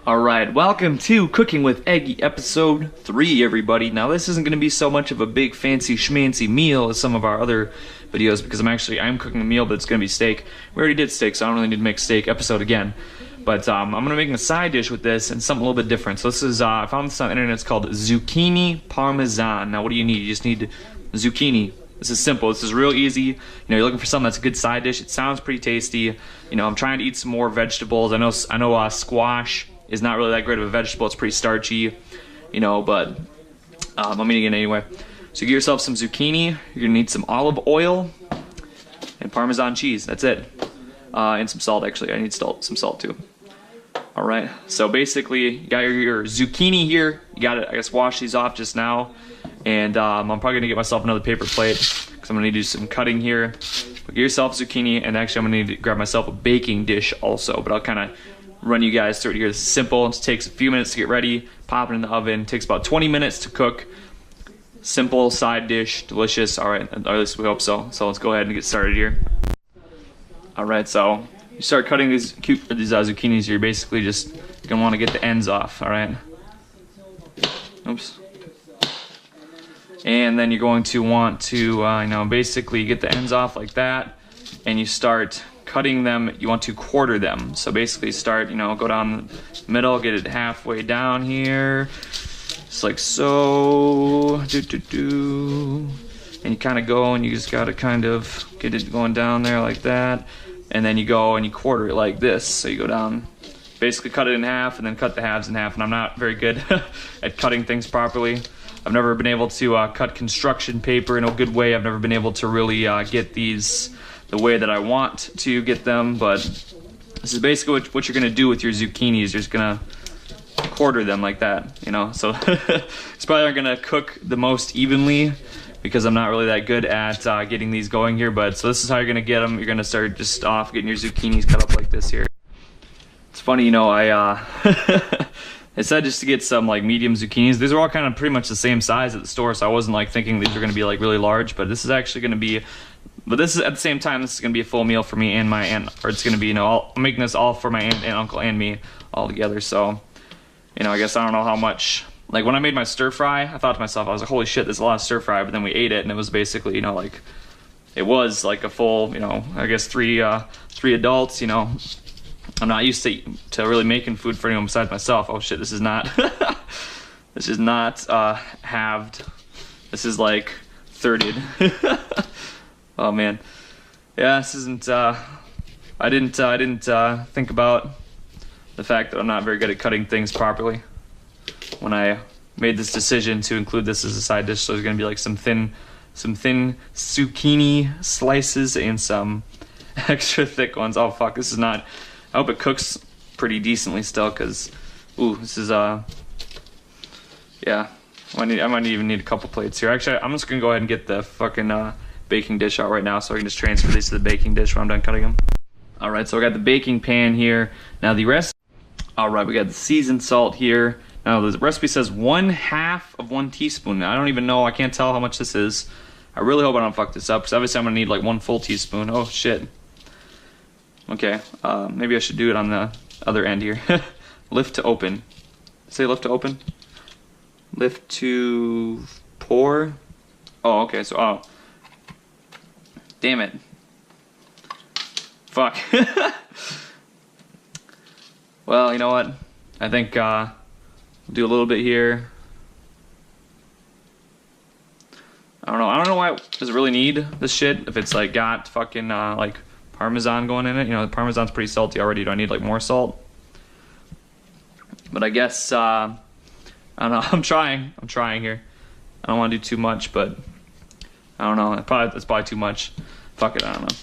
Alright, welcome to Cooking with Eggy episode 3, everybody. Now this isn't going to be so much of a big fancy schmancy meal as some of our other videos because I'm cooking a meal, but it's going to be steak. We already did steak, so I don't really need to make steak episode again. But I'm going to make a side dish with this and something a little bit different. So this is, I found this on the internet, it's called Zucchini Parmesan. Now what do you need? You just need zucchini. This is simple. This is real easy. You know, you're looking for something that's a good side dish. It sounds pretty tasty. You know, I'm trying to eat some more vegetables. I know squash is not really that great of a vegetable. It's pretty starchy, you know, but I'm eating it anyway. So get yourself some zucchini. You're gonna need some olive oil and Parmesan cheese. That's it. And some salt, actually. I need some salt too. All right. So basically, you got your zucchini here. You got it. I guess wash these off just now. And I'm probably gonna get myself another paper plate because I'm gonna need to do some cutting here. But get yourself zucchini, and actually I'm gonna need to grab myself a baking dish also. But I'll kind of run you guys through it here. This is simple. It takes a few minutes to get ready. Pop it in the oven. It takes about 20 minutes to cook. Simple side dish, delicious. All right, or at least we hope so. So let's go ahead and get started here. All right, so you start cutting these zucchinis. You're basically just gonna want to get the ends off. All right. Oops. And then you're going to want to, you know, basically get the ends off like that, and you start cutting them. You want to quarter them. So basically start, you know, go down the middle, get it halfway down here, just like so. And you kind of go, and you just got to kind of get it going down there like that, and then you go and you quarter it like this. So you go down, basically cut it in half, and then cut the halves in half. And I'm not very good at cutting things properly. I've never been able to cut construction paper in a good way. I've never been able to really get these the way that I want to get them, but this is basically what you're gonna do with your zucchinis. You're just gonna quarter them like that, you know. So it's probably not gonna cook the most evenly because I'm not really that good at getting these going here. But so this is how you're gonna get them. You're gonna start just off getting your zucchinis cut up like this here. It's funny, you know, I said just to get some like medium zucchinis. These are all kind of pretty much the same size at the store, so I wasn't like thinking these were gonna be like really large, but this is actually gonna be, but this is at the same time, this is gonna be a full meal for me and my aunt, or it's gonna be, you know, I'm making this all for my aunt and uncle and me all together. So, you know, I guess I don't know how much, like when I made my stir fry, I thought to myself, I was like, holy shit, there's a lot of stir fry, but then we ate it and it was basically, you know, like, it was like a full, you know, I guess three adults, you know. I'm not used to really making food for anyone besides myself. Oh shit, this is not this is not halved. This is like thirded. Oh man. Yeah, this isn't I didn't think about the fact that I'm not very good at cutting things properly when I made this decision to include this as a side dish. So there's gonna be like some thin zucchini slices and some extra thick ones. Oh fuck, this is not, I hope it cooks pretty decently still, because, ooh, this is, yeah, I might even need a couple plates here. Actually, I'm just going to go ahead and get the fucking baking dish out right now so I can just transfer these to the baking dish when I'm done cutting them. Alright, so I got the baking pan here. Now the rest, alright, we got the seasoned salt here. Now the recipe says 1/2 of 1 teaspoon. I don't even know, I can't tell how much this is. I really hope I don't fuck this up, because obviously I'm going to need like 1 full teaspoon. Oh shit. Okay, maybe I should do it on the other end here. Lift to open. Say lift to open? Lift to pour? Oh, okay, so, oh. Damn it. Fuck. Well, you know what? I think, we'll do a little bit here. I don't know why, does it really need this shit if it's like got fucking, like, Parmesan going in it. You know, the Parmesan's pretty salty already. Do I need like more salt? But I guess, I don't know. I'm trying here. I don't want to do too much, but I don't know. It's probably too much. Fuck it, I don't know.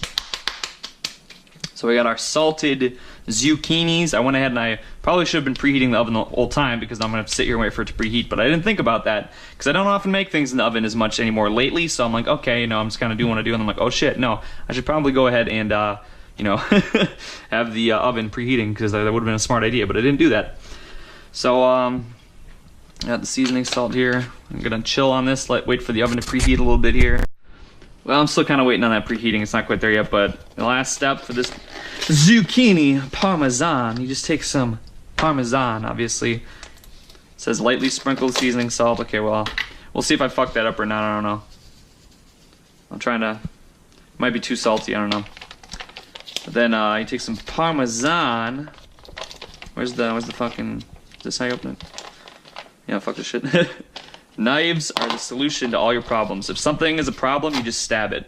So we got our salted zucchinis. I went ahead and I probably should have been preheating the oven the whole time because I'm going to have to sit here and wait for it to preheat, but I didn't think about that because I don't often make things in the oven as much anymore lately, so I'm like, okay, you know, I'm just kind of doing what I do, and I'm like, oh shit, no, I should probably go ahead and, you know, have the oven preheating because that would have been a smart idea, but I didn't do that. So, I got the seasoning salt here. I'm going to chill on this, wait for the oven to preheat a little bit here. Well, I'm still kind of waiting on that preheating. It's not quite there yet, but the last step for this zucchini parmesan, you just take some Parmesan, obviously. It says lightly sprinkled seasoning salt. Okay, well, we'll see if I fucked that up or not. I don't know. I'm trying to... Might be too salty, I don't know. But then you take some Parmesan. Where's the fucking... Is this how you open it? Yeah, fuck this shit. Knives are the solution to all your problems. If something is a problem, you just stab it.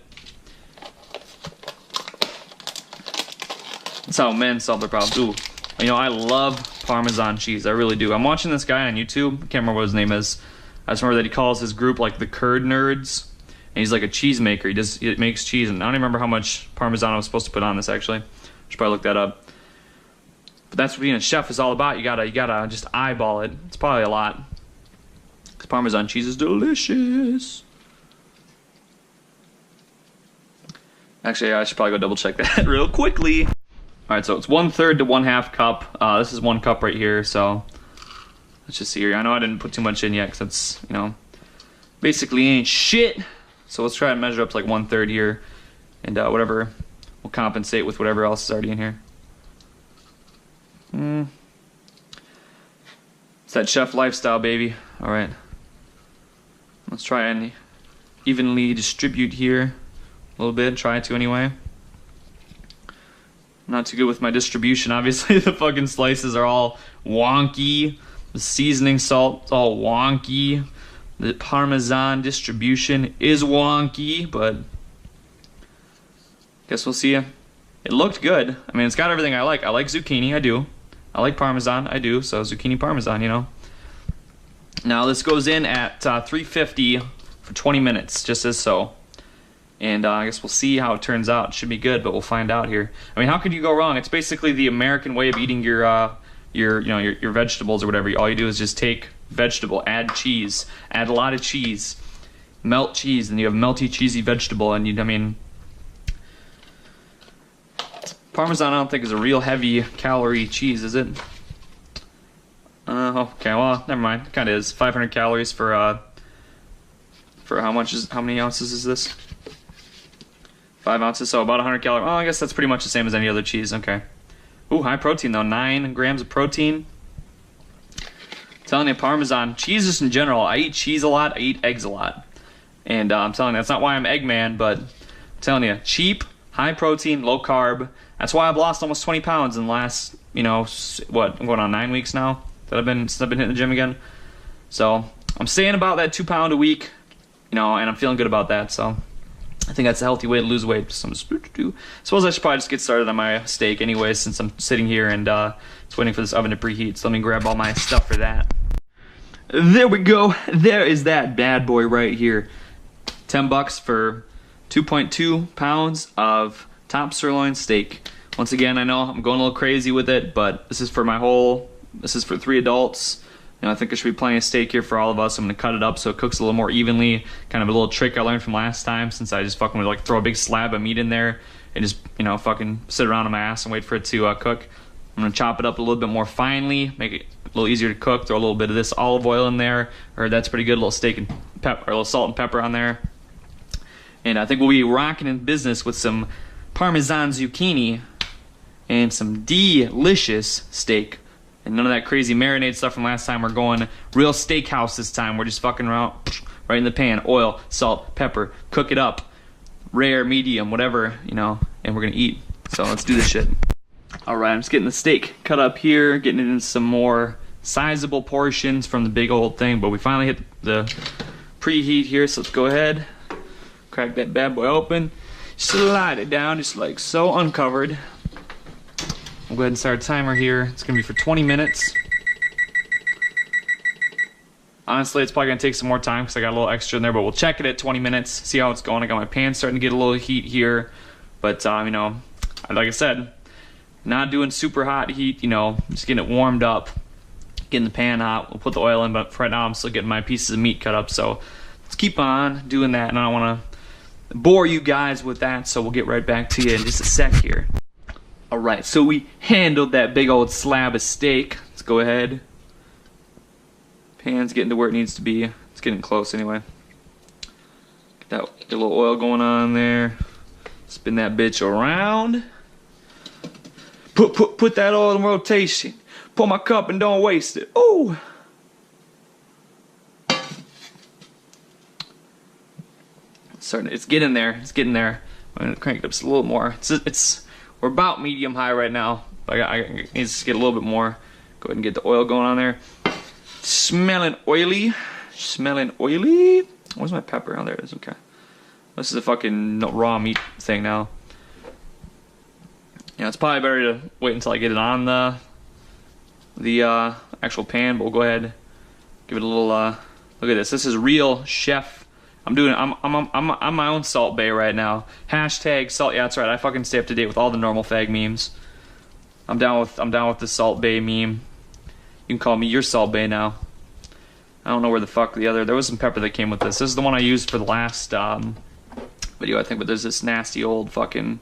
That's how men solve their problems. Ooh, you know, I love Parmesan cheese. I really do. I'm watching this guy on YouTube. I can't remember what his name is. I just remember that he calls his group like the Curd Nerds. And he's like a cheese maker. He makes cheese, and I don't even remember how much Parmesan I was supposed to put on this, actually. Should probably look that up. But that's what being a chef is all about. You gotta just eyeball it. It's probably a lot. Because Parmesan cheese is delicious. Actually, I should probably go double check that real quickly. Alright, so it's 1/3 to 1/2 cup. This is 1 cup right here, so let's just see here. I know I didn't put too much in yet because it's, you know, basically ain't shit. So let's try and measure up to like 1/3 here, and whatever will compensate with whatever else is already in here. It's that chef lifestyle, baby. All right, let's try and evenly distribute here a little bit. Try to anyway. Not too good with my distribution. Obviously, the fucking slices are all wonky. The seasoning salt's all wonky. The Parmesan distribution is wonky, but guess we'll see. It looked good. I mean, it's got everything I like. I like zucchini, I do. I like Parmesan, I do. So zucchini Parmesan, you know. Now this goes in at 350 for 20 minutes, just as so. And I guess we'll see how it turns out. It should be good, but we'll find out here. I mean, how could you go wrong? It's basically the American way of eating your vegetables or whatever. All you do is just take vegetable, add cheese, add a lot of cheese, melt cheese, and you have melty, cheesy vegetable. And I mean, Parmesan I don't think is a real heavy calorie cheese, is it? Okay, well, never mind. It kind of is. 500 calories for how many ounces is this? 5 ounces, so about 100 calories. Oh, I guess that's pretty much the same as any other cheese. Okay. Ooh, high protein though. 9 grams of protein. I'm telling you, Parmesan, cheeses in general. I eat cheese a lot. I eat eggs a lot. And I'm telling you, that's not why I'm Eggman, but I'm telling you, cheap, high protein, low carb. That's why I've lost almost 20 pounds in the last, you know, what, I'm going on 9 weeks now since I've been hitting the gym again. So I'm staying about that 2 pound a week, you know, and I'm feeling good about that. So I think that's a healthy way to lose weight. So suppose I should probably just get started on my steak anyway, since I'm sitting here and it's waiting for this oven to preheat. So let me grab all my stuff for that. There we go. There is that bad boy right here. $10 for 2.2 pounds of top sirloin steak. Once again, I know I'm going a little crazy with it, but this is for 3 adults. You know, I think there should be plenty of steak here for all of us. I'm gonna cut it up so it cooks a little more evenly. Kind of a little trick I learned from last time, since I just fucking would like throw a big slab of meat in there and just, you know, fucking sit around on my ass and wait for it to cook. I'm gonna chop it up a little bit more finely, make it a little easier to cook. Throw a little bit of this olive oil in there, or that's pretty good. A little steak and pepper, or a little salt and pepper on there. And I think we'll be rocking in business with some Parmesan zucchini and some delicious steak. And none of that crazy marinade stuff from last time. We're going real steakhouse this time. We're just fucking around right in the pan. Oil, salt, pepper. Cook it up. Rare, medium, whatever, you know. And we're going to eat. So let's do this shit. Alright, I'm just getting the steak cut up here. Getting it in some more sizable portions from the big old thing. But we finally hit the preheat here. So let's go ahead. Crack that bad boy open. Slide it down just like so, uncovered. We'll go ahead and start a timer here. It's going to be for 20 minutes. Honestly, it's probably going to take some more time because I got a little extra in there, but we'll check it at 20 minutes, see how it's going. I got my pan starting to get a little heat here, but, you know, like I said, not doing super hot heat, you know, just getting it warmed up, getting the pan hot. We'll put the oil in, but for right now I'm still getting my pieces of meat cut up, so let's keep on doing that, and I don't want to bore you guys with that, so we'll get right back to you in just a sec here. Alright, so we handled that big old slab of steak. Let's go ahead. Pan's getting to where it needs to be. It's getting close anyway. Get a little oil going on there. Spin that bitch around. Put that oil in rotation. Pour my cup and don't waste it. Ooh. It's getting there. It's getting there. I'm gonna crank it up just a little more. We're about medium high right now. I need to get a little bit more. Go ahead and get the oil going on there. Smelling oily. Smelling oily. Where's my pepper? Oh, there it is. Okay. This is a fucking raw meat thing now. Yeah, it's probably better to wait until I get it on the actual pan. But we'll go ahead, give it a little. Look at this. This is real chef. I'm my own Salt Bae right now. Hashtag salt. Yeah, that's right. I fucking stay up to date with all the normal fag memes. I'm down with the Salt Bae meme. You can call me your Salt Bae now. I don't know where the fuck there was some pepper that came with this. This is the one I used for the last video, I think. But there's this nasty old fucking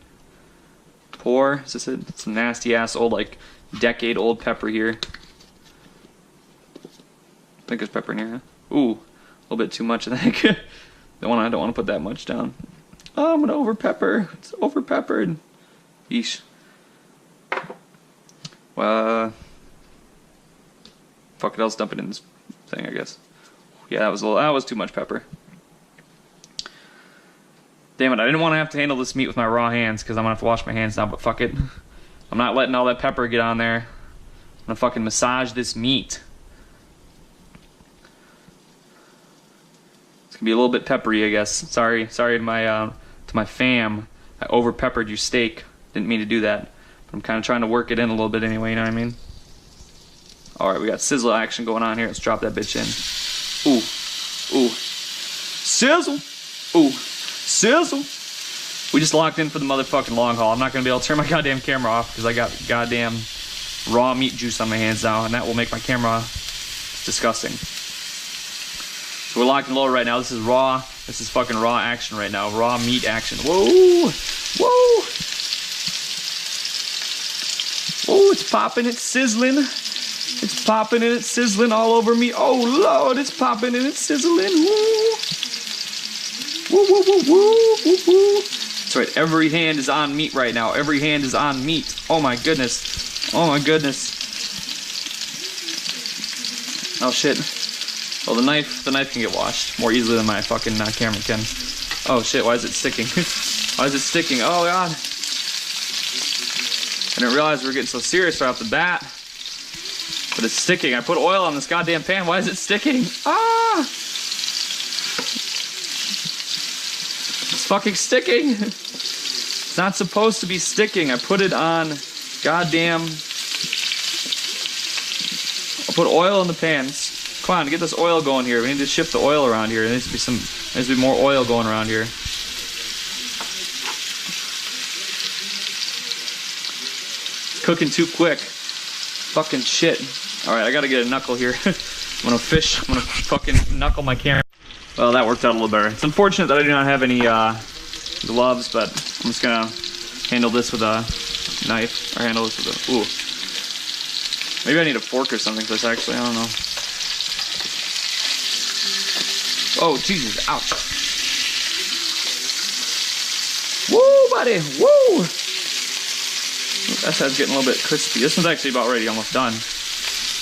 pour. Is this it? It's a nasty ass old, like, decade old pepper here. I think there's pepper in here. Huh? Ooh, a little bit too much, I think. I don't want to put that much down. Oh, I'm gonna over pepper. It's over peppered. Yeesh. Well, fuck it. I'll dump it in this thing, I guess. Yeah, that was too much pepper. Damn it! I didn't want to have to handle this meat with my raw hands because I'm gonna have to wash my hands now. But fuck it. I'm not letting all that pepper get on there. I'm gonna fucking massage this meat. Be a little bit peppery, I guess. Sorry to my fam. I over peppered your steak. Didn't mean to do that. But I'm kind of trying to work it in a little bit anyway, you know what I mean? Alright, we got sizzle action going on here. Let's drop that bitch in. Ooh. Ooh. Sizzle! Ooh. Sizzle! We just locked in for the motherfucking long haul. I'm not going to be able to turn my goddamn camera off because I got goddamn raw meat juice on my hands now, and that will make my camera disgusting. So we're locked and loaded right now. This is raw. This is fucking raw action right now. Raw meat action. Whoa! Whoa! Whoa, it's popping, it's sizzling. It's popping and it's sizzling all over me. Oh, Lord, it's popping and it's sizzling. Woo! Woo, woo, woo, woo, woo, woo. That's right, every hand is on meat right now. Every hand is on meat. Oh, my goodness. Oh, my goodness. Oh, shit. Well, the knife can get washed more easily than my fucking camera can. Oh shit, why is it sticking? Why is it sticking? Oh god. I didn't realize we were getting so serious right off the bat. But it's sticking. I put oil on this goddamn pan. Why is it sticking? Ah! It's fucking sticking. It's not supposed to be sticking. I put it on goddamn... I'll put oil in the pans. Come on, get this oil going here. We need to shift the oil around here. There needs to be more oil going around here. It's cooking too quick. Fucking shit. Alright, I gotta get a knuckle here. I'm gonna fucking knuckle my camera. Well, that worked out a little better. It's unfortunate that I do not have any gloves, but I'm just gonna handle this with a knife. Or handle this with a... Ooh. Maybe I need a fork or something for this, actually. I don't know. Oh, Jesus, ouch. Woo, buddy, woo! That side's getting a little bit crispy. This one's actually about ready, almost done.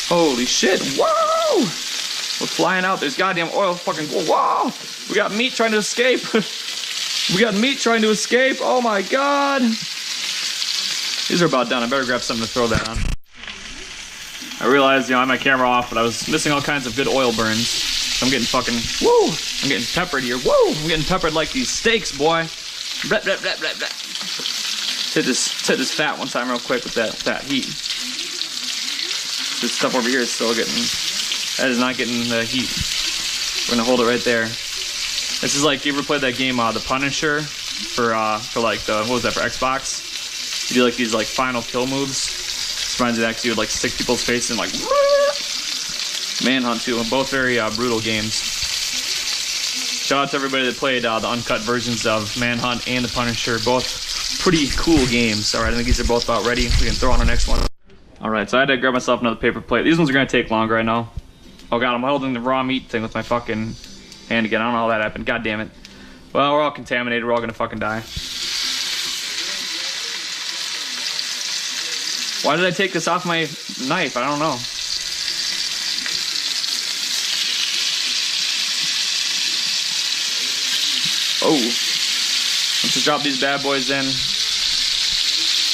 Holy shit, whoa! We're flying out, there's goddamn oil fucking, whoa! We got meat trying to escape. We got meat trying to escape, oh my god! These are about done, I better grab something to throw that on. I realized, you know, I had my camera off, but I was missing all kinds of good oil burns. I'm getting fucking, woo! I'm getting peppered here, woo! I'm getting peppered like these steaks, boy. Blah, blah, blah, blah, blah. Hit this fat one time real quick with that heat. This stuff over here is still getting, that is not getting the heat. We're gonna hold it right there. This is like, you ever played that game, The Punisher? For like the, what was that, for Xbox? You do like these like final kill moves. This reminds me of that, 'cause you would like stick people's face and like, Manhunt 2, both very brutal games. Shout out to everybody that played the uncut versions of Manhunt and The Punisher. Both pretty cool games. Alright, I think these are both about ready. We can throw on our next one. Alright, so I had to grab myself another paper plate. These ones are going to take longer, I know. Oh god, I'm holding the raw meat thing with my fucking hand again. I don't know how that happened. God damn it. Well, we're all contaminated. We're all going to fucking die. Why did I take this off my knife? I don't know. Oh, let's just drop these bad boys in.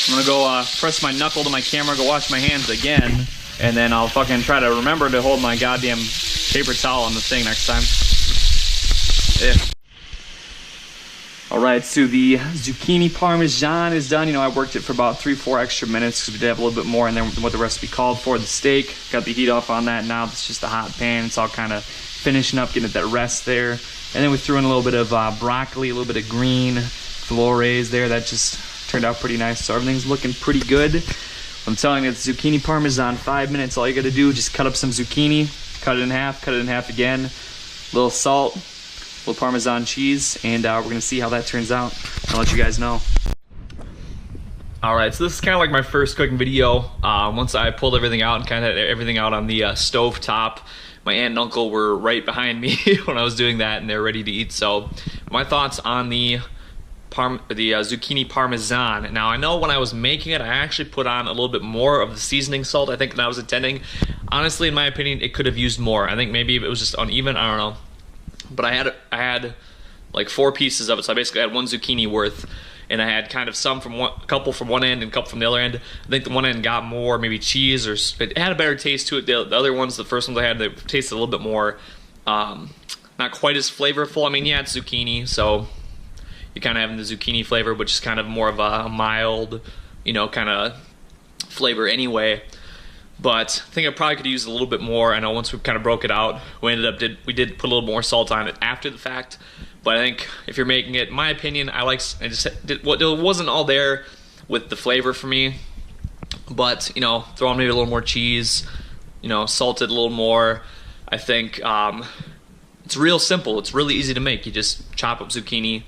I'm gonna go press my knuckle to my camera, go wash my hands again, and then I'll fucking try to remember to hold my goddamn paper towel on the thing next time. Yeah. Alright, so the zucchini parmesan is done. You know, I worked it for about 3-4 extra minutes because we did have a little bit more in there than what the recipe called for. The steak, got the heat off on that. Now it's just a hot pan. It's all kind of finishing up, getting at that rest there. And then we threw in a little bit of broccoli, a little bit of green flores there. That just turned out pretty nice. So everything's looking pretty good. I'm telling you, it's zucchini parmesan, 5 minutes. All you gotta do is just cut up some zucchini, cut it in half again, a little salt, a little Parmesan cheese, and we're gonna see how that turns out. I'll let you guys know. Alright, so this is kind of like my first cooking video. Once I pulled everything out and kind of had everything out on the stove top, my aunt and uncle were right behind me when I was doing that, and they're ready to eat. So my thoughts on the zucchini parmesan. Now, I know when I was making it, I actually put on a little bit more of the seasoning salt, I think, than I was intending. Honestly, in my opinion, it could have used more. I think maybe it was just uneven, I don't know. But I had like 4 pieces of it, so I basically had 1 zucchini worth, and I had kind of some from a couple from one end and a couple from the other end. I think the one end got more maybe cheese, or it had a better taste to it. The other ones, the first ones I had, they tasted a little bit more, not quite as flavorful. I mean, yeah, it's zucchini, so you're kind of having the zucchini flavor, which is kind of more of a mild, you know, kind of flavor anyway. But I think I probably could use a little bit more. I know once we kind of broke it out, we did put a little more salt on it after the fact. But I think if you're making it, in my opinion, it wasn't all there with the flavor for me. But, you know, throw on maybe a little more cheese, you know, salt it a little more. I think it's real simple. It's really easy to make. You just chop up zucchini.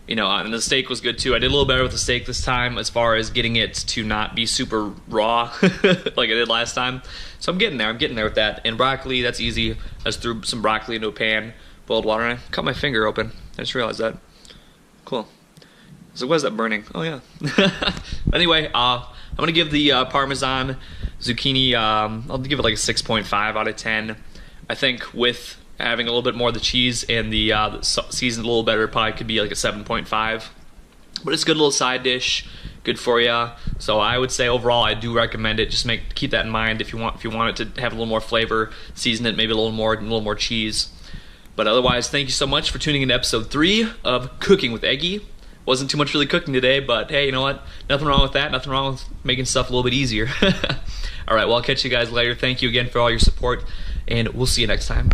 You know, and the steak was good too. I did a little better with the steak this time as far as getting it to not be super raw like I did last time. So I'm getting there with that. And broccoli, that's easy. I just threw some broccoli into a pan, boiled water, and I cut my finger open. I just realized that. Cool. So what is that burning? Oh yeah. Anyway, I'm gonna give the Parmesan zucchini, I'll give it like a 6.5 out of 10. I think with having a little bit more of the cheese and the seasoned a little better, probably could be like a 7.5. But it's a good little side dish, good for you. So I would say overall, I do recommend it. Just keep that in mind if you want it to have a little more flavor, season it maybe a little more cheese. But otherwise, thank you so much for tuning in to episode 3 of Cooking with Eggy. Wasn't too much really cooking today, but hey, you know what? Nothing wrong with that. Nothing wrong with making stuff a little bit easier. All right, well, I'll catch you guys later. Thank you again for all your support, and we'll see you next time.